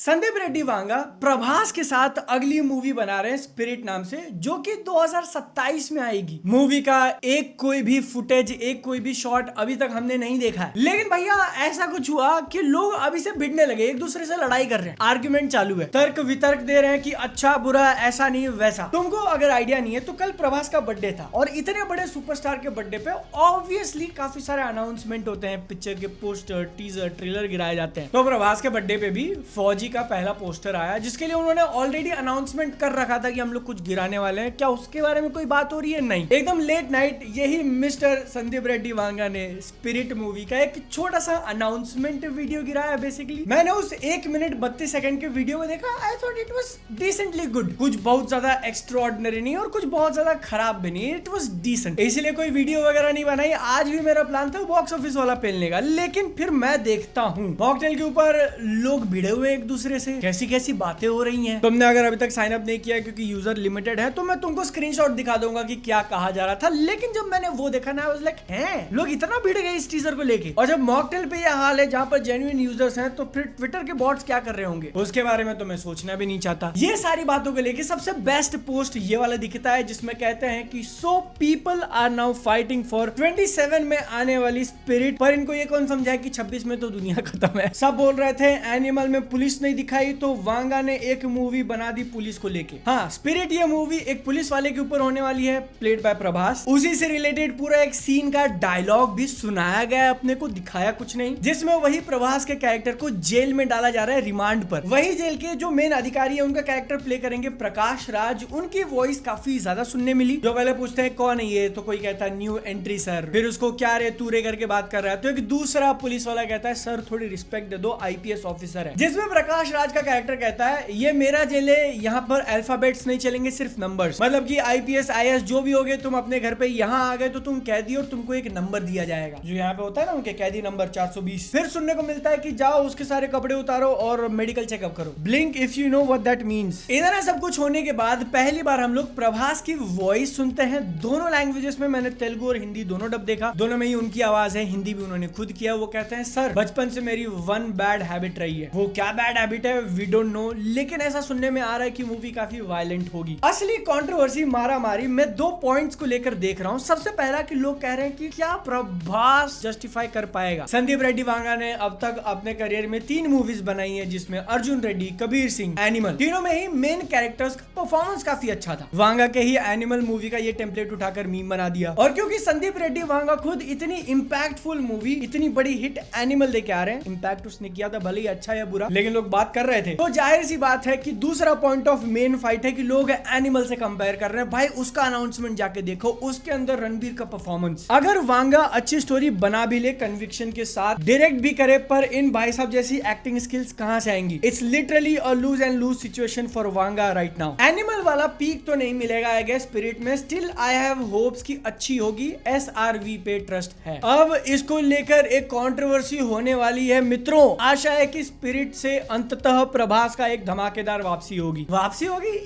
संदीप रेड्डी वांगा प्रभास के साथ अगली मूवी बना रहे हैं स्पिरिट नाम से, जो कि 2027 में आएगी। मूवी का एक कोई भी फुटेज, एक कोई भी शॉट अभी तक हमने नहीं देखा है। लेकिन भैया ऐसा कुछ हुआ कि लोग अभी से भिड़ने लगे, एक दूसरे से लड़ाई कर रहे हैं, आर्ग्यूमेंट चालू है, तर्क वितर्क दे रहे हैं कि अच्छा बुरा, ऐसा नहीं वैसा। तुमको अगर आइडिया नहीं है तो कल प्रभास का बर्थडे था और इतने बड़े सुपरस्टार के बर्थडे पे ऑब्वियसली काफी सारे अनाउंसमेंट होते हैं, पिक्चर के पोस्टर, टीजर, ट्रेलर गिराए जाते हैं। तो प्रभास के बर्थडे पे भी फौजी का पहला पोस्टर आया, जिसके लिए उन्होंने ऑलरेडी अनाउंसमेंट कर रखा था कि हम लोग कुछ गिराने वाले हैं। क्या उसके बारे में कोई बात हो रही है? नहीं। एकदम लेट नाइट यही मिस्टर संदीप रेड्डी वांगा ने स्पिरिट मूवी का एक छोटा सा अनाउंसमेंट वीडियो गिराया। बेसिकली मैंने उस 1 मिनट 32 सेकंड के वीडियो में देखा, I thought it was decently good. कुछ बहुत ज्यादा एक्स्ट्राऑर्डिनरी नहीं और कुछ बहुत ज्यादा खराब भी नहीं, इट वाज डिसेंट। इसलिए कोई वीडियो वगैरह नहीं बनाई। आज भी मेरा प्लान था बॉक्स ऑफिस वाला पेलने का, लेकिन फिर मैं देखता हूँ मॉकटेल के ऊपर लोग भिड़े हुए एक दूसरे से, कैसी कैसी बातें हो रही हैं। तुमने अगर अभी तक साइन अप नहीं किया क्योंकि यूजर लिमिटेड है, तो मैं तुमको स्क्रीनशॉट दिखा दूंगा कि क्या कहा जा रहा था। लेकिन जब मैंने वो देखा ना, आई वाज लाइक, हैं लोग इतना भिड़ गए इस टीजर को लेके। और जब मॉकटेल पे ये हाल है जहां पर जेन्युइन यूजर्स हैं, तो फिर ट्विटर के बॉट्स क्या कर रहे होंगे उसके बारे में तो मैं सोचना भी नहीं चाहता। ये सारी बातों को लेके सबसे बेस्ट पोस्ट ये वाला दिखता है, जिसमें कहते हैं कि so people are now fighting for 27 में आने वाली स्पिरिट। पर इनको ये कौन समझाए कि 26 में तो दुनिया खत्म है। सब बोल रहे थे एनिमल में पुलिस नहीं दिखाई, तो वांगा ने एक मूवी बना दी पुलिस को लेके। हाँ, स्पिरिट ये मूवी एक पुलिस वाले के ऊपर होने वाली है, प्लेड बाय प्रभास। उसी से रिलेटेड पूरा एक सीन का डायलॉग भी सुनाया गया है, अपने को दिखाया कुछ नहीं, जिसमें वही प्रभास के कैरेक्टर को जेल में डाला जा रहा है रिमांड पर। वही जेल के जो मेन अधिकारी है उनका कैरेक्टर प्ले करेंगे प्रकाश राज। उनकी वॉइस काफी ज्यादा सुनने मिली। जो पहले पूछते हैं कौन है ये, तो कोई कहता है न्यू एंट्री सर, फिर उसको क्या रे तू रे करके बात कर रहा है, तो एक दूसरा पुलिस वाला कहता है सर थोड़ी रिस्पेक्ट दे दो, आईपीएस ऑफिसर है। जिसमें प्रकाश राज का कैरेक्टर कहता है ये मेरा जेल है, यहाँ पर अल्फाबेट्स नहीं चलेंगे, सिर्फ नंबर्स। मतलब कि आईपीएस आईएएस जो भी होगे, तुम अपने घर पे यहाँ आ गए तो तुम कैदी और तुमको एक नंबर दिया जाएगा, जो यहाँ पे होता है ना उनके कैदी नंबर 420। फिर सुनने को मिलता है कि जाओ उसके सारे कपड़े उतारो और मेडिकल चेकअप करो, blink if you know what that means. इतना सब कुछ होने के बाद पहली बार हम लोग प्रभास की वॉइस सुनते हैं दोनों लैंग्वेजेस में। मैंने तेलुगु और हिंदी दोनों डब देखा, दोनों में ही उनकी आवाज है, हिंदी भी उन्होंने खुद किया। वो कहते हैं सर बचपन से मेरी वन बैड हैबिट रही है। वो क्या बैड हैबिट है वी डोंट नो, लेकिन ऐसा सुनने में आ रहा है कि मूवी काफी वायलेंट होगी। असली कंट्रोवर्सी मारा मारी मैं 2 पॉइंट्स को लेकर देख रहा हूँ। सबसे पहला कि लोग कह रहे हैं कि क्या प्रभास जस्टिफाई कर पाएगा। संदीप रेड्डी वांगा ने अब तक अपने करियर में 3 मूवीज बनाई है, जिसमें अर्जुन रेड्डी, कबीर सिंह, एनिमल। तीनों में ही मेन कैरेक्टर्स का परफॉर्मेंस काफी अच्छा था। वांगा के ही एनिमल मूवी का ये टेम्पलेट उठाकर मीम बना दिया। और क्योंकि संदीप रेड्डी वांगा खुद इतनी इंपैक्टफुल मूवी, इतनी बड़ी हिट एनिमल लेके आ रहे हैं, इंपैक्ट उसने किया था भले ही अच्छा या बुरा, लेकिन लोग बात कर रहे थे, तो जाहिर सी बात है कि दूसरा पॉइंट ऑफ मेन फाइट है कि लोग एनिमल से कंपेयर कर रहे हैं। भाई उसका अनाउंसमेंट जाके देखो, उसके अंदर रणबीर का परफॉर्मेंस। अगर वांगा अच्छी स्टोरी बना भी ले, कन्विक्शन के साथ डायरेक्ट भी करे, पर इन भाई साहब जैसी एक्टिंग स्किल्स कहां से आएंगी? It's literally a lose and lose situation for Vanga right now. Animal वाला पीक तो नहीं मिलेगा आई गेस स्पिरिट में, स्टिल आई हैव होप्स कि अच्छी होगी। एसआरवी पे ट्रस्ट है। अब इसको लेकर एक कंट्रोवर्सी होने वाली है मित्रों। आशा है कि स्पिरिट से अंततः प्रभास का एक धमाकेदार वापसी होगी।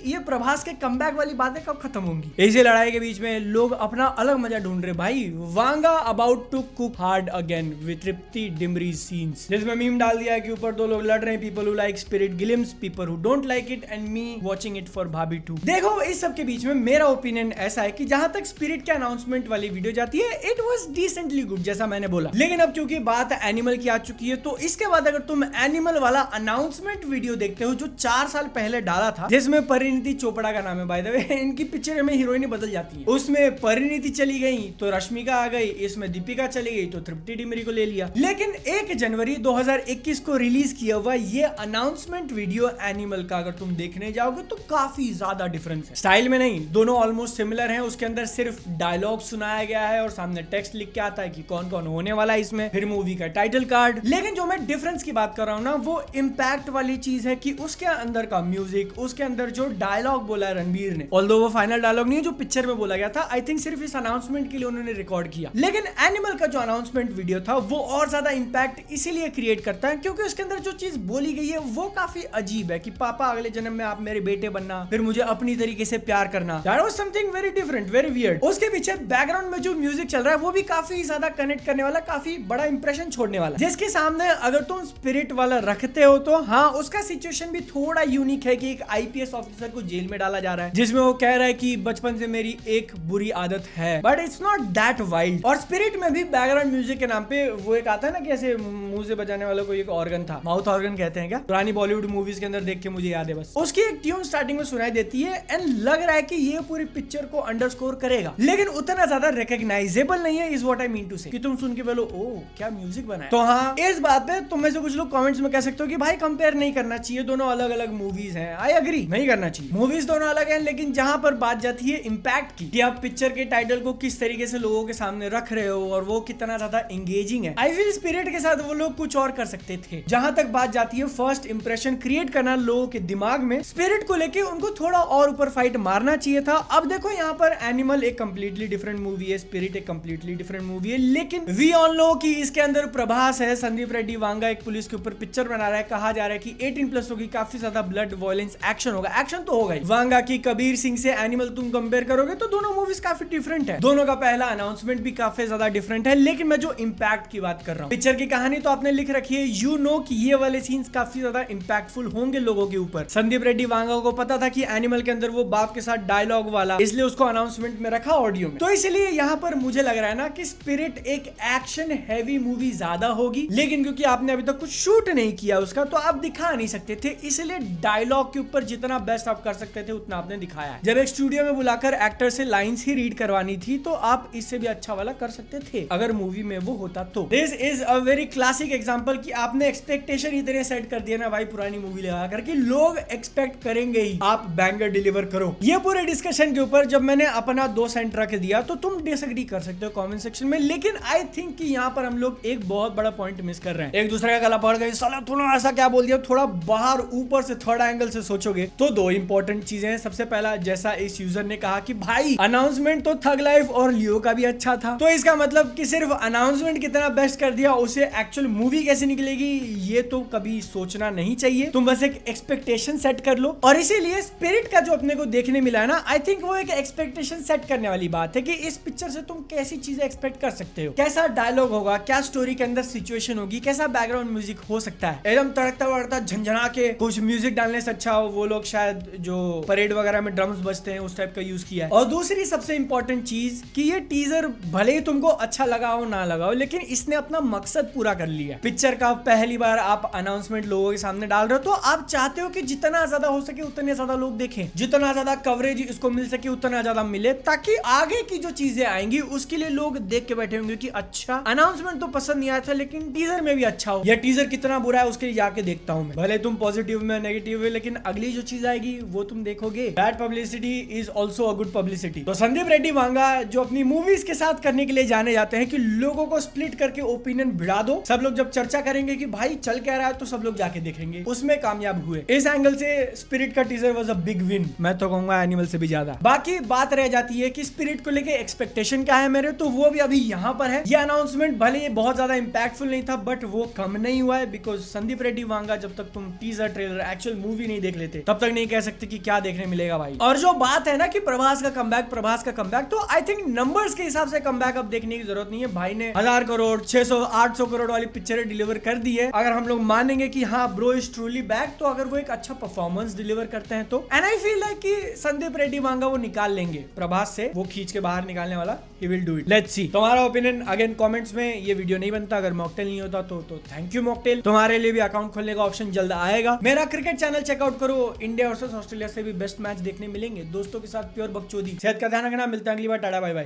ये प्रभास के कमबैक वाली बातें कब खत्म होंगी? इसी लड़ाई के बीच में लोग अपना अलग मजा ढूंढ रहे। भाई Vanga about to cook hard again with Tripti Dimri scenes, जिसमें मीम डाल दिया है कि ऊपर 2 लोग लड़ रहे हैं, people who like spirit glimpse, people who don't like it, and me watching it for भाभी 2। देखो इस सब के बीच में मेरा ओपिनियन ऐसा है कि जहां तक स्पिरिट के अनाउंसमेंट वाली वीडियो जाती है, इट वाज डिसेंटली गुड जैसा मैंने बोला। लेकिन अब क्योंकि बात एनिमल की आ चुकी है, तो इसके बाद अगर तुम एनिमल वाला अनाउंसमेंट वीडियो देखते हो जो 4 साल पहले डाला था, जिसमें परिणीति चोपड़ा का नाम है बाय द वे, इनकी पिक्चर में हीरोइन बदल जाती है, उसमें परिणीति चली गई तो रश्मिका आ गई, इसमें दीपिका चली गई तो तृप्ति डिमरी को ले लिया। लेकिन 1 जनवरी 2021 को रिलीज किया हुआ ये अनाउंसमेंट वीडियो एनिमल का अगर तुम देखने जाओगे तो काफी ज्यादा डिफरेंस है। स्टाइल में नहीं, दोनों ऑलमोस्ट सिमिलर हैं। उसके अंदर सिर्फ डायलॉग सुनाया गया है और सामने टेक्स्ट लिख के आता है कि कौन कौन होने वाला है इसमें, फिर मूवी का टाइटल कार्ड। लेकिन जो मैं डिफरेंस की बात कर रहा हूँ ना, वो इम्पैक्ट वाली चीज है कि उसके अंदर का म्यूजिक, उसके अंदर जो डायलॉग बोला है रणबीर ने, ऑल्दो वो फाइनल डायलॉग नहीं है जो पिक्चर में बोला गया था, आई थिंक सिर्फ इस अनाउंसमेंट के लिए उन्होंने रिकॉर्ड किया। लेकिन एनिमल का जो अनाउंसमेंट वीडियो था वो और ज्यादा इंपैक्ट इसीलिए क्रिएट करता है क्योंकि उसके अंदर जो चीज बोली गई है वो काफी अजीब है कि पापा अगले जन्म में आप मेरे बेटे बनना, फिर मुझे अपनी तरीके से प्यार करना। That was something very different, very weird. उसके पीछे बैकग्राउंड में जो म्यूजिक चल रहा है वो भी काफी ज्यादा कनेक्ट करने वाला, काफी बड़ा इंप्रेशन छोड़ने वाला, जिसके सामने अगर तुम स्पिरिट वाला रखते हो तो हाँ उसका सिचुएशन भी थोड़ा यूनिक है कि एक आईपीएस ऑफिसर को जेल में डाला जा रहा है जिसमें वो कह रहा है कि बचपन से मेरी एक बुरी आदत है, but it's not that wild. और स्पिरिट में भी बैकग्राउंड म्यूजिक के नाम पे वो एक आता है ना कि ऐसे मुंह से बजाने वाला कोई एक ऑर्गन था, माउथ ऑर्गन कहते हैं क्या, पुरानी बॉलीवुड मूवीज के अंदर देख के मुझे याद है बस। उसकी एक ट्यून स्टार्टिंग में सुनाई देती है एंड लग रहा है कि ये पूरी पिक्चर को अंडरस्कोर करेगा, लेकिन उतना ज्यादा रिकॉग्नाइजेबल नहीं है, is what I mean to say, कि तुम सुन के बोलो ओ क्या म्यूजिक बना है। तो हाँ इस बात पे तुम में से कुछ लोग कमेंट्स में कह सकते हो कि भाई कंपेयर नहीं करना चाहिए, दोनों अलग अलग मूवीज हैं। आई एग्री, नहीं करना चाहिए, मूवीज दोनों अलग हैं, लेकिन जहां पर बात जाती है इम्पैक्ट की, कि आप पिक्चर के टाइटल को किस तरीके से लोगों के सामने रख रहे हो और वो कितना ज्यादा एंगेजिंग है, आई फील स्पिरिट के साथ वो लोग कुछ और कर सकते थे। जहां तक बात जाती है फर्स्ट इंप्रेशन क्रिएट करना लोगों के दिमाग में, स्पिरिट को लेके उनको थोड़ा और ऊपर फाइट मारना चाहिए था। अब देखो यहाँ पर एनिमल एक कंप्लीटली डिफरेंट मूवी है, स्पिरिट एक कंप्लीटली डिफरेंट मूवी है, लेकिन वी ऑल नो कि इसके अंदर प्रभास है, संदीप रेड्डी वांगा एक पुलिस के ऊपर पिक्चर बना रहा है, कहा जा रहा है कि 18+ होगी, काफी ज्यादा ब्लड वायलेंस एक्शन होगा, एक्शन तो होगा ही। वांगा की कबीर सिंह से एनिमल तुम कंपेयर करोगे तो दोनों मूवीज काफी डिफरेंट है, दोनों का पहला अनाउंसमेंट भी काफी ज्यादा डिफरेंट है, लेकिन मैं जो इम्पैक्ट की बात कर रहा हूँ, पिक्चर की कहानी तो आपने लिख रखी है, यू नो कि ये वाले सीन्स काफी ज्यादा इंपैक्टफुल होंगे लोगों के ऊपर। संदीप रेड्डी वांगा को पता था कि एनिमल के अंदर वो बाप के साथ डायलॉग वाला, इसलिए उसको अनाउंसमेंट में रखा ऑडियो में। तो इसलिए यहाँ पर मुझे लग रहा है ना कि स्पिरिट एक एक्शन हैवी मूवी ज्यादा होगी, लेकिन क्योंकि आपने अभी तक कुछ शूट नहीं किया उसका तो आप दिखा नहीं सकते थे, इसलिए डायलॉग के ऊपर जितना बेस्ट आप कर सकते थे उतना आपने दिखाया है। जब एक स्टूडियो में बुलाकर एक्टर से लाइंस ही रीड करवानी थी तो आप इससे भी अच्छा वाला कर सकते थे अगर मूवी में वो होता तो। This is a very classic example कि आपने एक्सपेक्टेशन इतने सेट कर दिया ना भाई पुरानी मूवी लगा करके, लोग एक्सपेक्ट करेंगे ही आप बैंगर डिलीवर करो। ये पूरे डिस्कशन के ऊपर जब मैंने अपना 2 सेंट रख दिया तो तुम डिसएग्री कर सकते हो कमेंट सेक्शन में, लेकिन आई थिंक कि यहाँ पर हम लोग एक बहुत बड़ा पॉइंट मिस कर रहे हैं, एक दूसरे का गला पकड़ गए, साला तूने ऐसा क्या बोल दिया। थोड़ा बाहर ऊपर से थर्ड एंगल से सोचोगे तो 2 इंपॉर्टेंट चीजें हैं। सबसे पहला, जैसा इस यूजर ने कहा कि भाई अनाउंसमेंट तो थग लाइफ और लियो का भी अच्छा था, तो इसका मतलब कि सिर्फ अनाउंसमेंट कितना बेस्ट कर दिया, उसे एक्चुअल मूवी कैसे निकलेगी ये तो कभी सोचना नहीं चाहिए। तुम बस एक एक्सपेक्टेशन सेट कर लो, और इसीलिए स्पिरिट का जो अपने को देखने मिला है ना, आई थिंक वो एक एक्सपेक्टेशन सेट करने वाली बात है कि इस पिक्चर से तुम कैसी चीजें एक्सपेक्ट कर सकते हो, कैसा डायलॉग होगा, क्या स्टोरी के अंदर सिचुएशन होगी, कैसा बैकग्राउंड म्यूजिक हो सकता है। एकदम तड़कता वड़कता झंझना के कुछ म्यूजिक डालने से अच्छा हो वो लोग शायद जो परेड वगैरह में ड्रम्स बजते हैं उस टाइप का यूज किया है। और दूसरी सबसे इंपॉर्टेंट चीज कि ये टीजर भले ही तुमको अच्छा लगा हो ना लगा हो, लेकिन इसने अपना मकसद पूरा कर लिया। पिक्चर का पहली बार आप अनाउंसमेंट लोगों के सामने डाल रहे हो तो आप चाहते हो कि जितना ज्यादा हो सके उतने ज्यादा लोग देखें, जितना ज्यादा कवरेज इसको मिल सके उतना ज्यादा मिले, ताकि आगे की जो चीजें आएंगी उसके लिए लोग देख के बैठे होंगे कि अच्छा अनाउंसमेंट तो पसंद नहीं आया था लेकिन टीजर में भी अच्छा हो, या टीजर कितना बुरा है उसके लिए जाके देखता हूं मैं, भले तुम पॉजिटिव में नेगेटिव है, लेकिन अगली जो चीज आएगी वो तुम देखोगे। Bad publicity is also a good publicity. तो संदीप रेड्डी वांगा जो अपनी मूवीज के साथ करने के लिए जाने जाते हैं कि लोगों को स्प्लिट करके ओपिनियन भिड़ा दो, सब लोग जब चर्चा करेंगे कि भाई चल क्या रहा है तो सब लोग जाके देखेंगे, उसमें कामयाब हुए। इस एंगल से स्पिरिट का teaser was a big win, मैं तो कहूंगा एनिमल से भी ज्यादा। बाकी बात रह जाती है कि स्पिरिट को लेके एक्सपेक्टेशन क्या है मेरे, तो वो भी अभी यहाँ पर है। ये अनाउंसमेंट भले ये बहुत ज्यादा इंपैक्टफुल नहीं था बट वो कम नहीं हुआ है, बिकॉज संदीप रेड्डी वांगा जब तक तुम टीजर ट्रेलर एक्चुअल मूवी नहीं देख लेते तब तक नहीं कह सकते कि क्या देखने मिलेगा भाई। और जो बात है ना कि प्रभास का कमबैक, तो आई थिंक नंबर्स के हिसाब से कमबैक अब देखने की जरूरत नहीं है। भाई ने 1000 करोड़ 600 800 करोड़ वाली पिक्चरें डिलीवर कर दी है। अगर हम लोग मानेंगे कि हाँ ब्रो इज ट्रूली बैक, तो अगर वो एक अच्छा परफॉर्मेंस डिलीवर करते हैं तो, एंड आई फील लाइक कि संदीप रेड्डी वांगा वो निकाल लेंगे प्रभास से, वो खींच के बाहर निकालने वाला, he will do it. Let's see. तुम्हारा ओपिनियन अगेन कमेंट्स में। ये वीडियो नहीं बनता अगर मॉकटेल नहीं होता तो थैंक यू मॉकटेल। तुम्हारे लिए भी अकाउंट खोलने का ऑप्शन जल्द आएगा। मेरा क्रिकेट चैनल चेकआउट करो, इंडिया वर्सेस ऑस्ट्रेलिया से भी बेस्ट मैच देखने मिलेंगे दोस्तों के साथ, प्योर बकचोदी। सेहत का ध्यान रखना, मिलते हैं अगली बार, टाटा बाय बाय।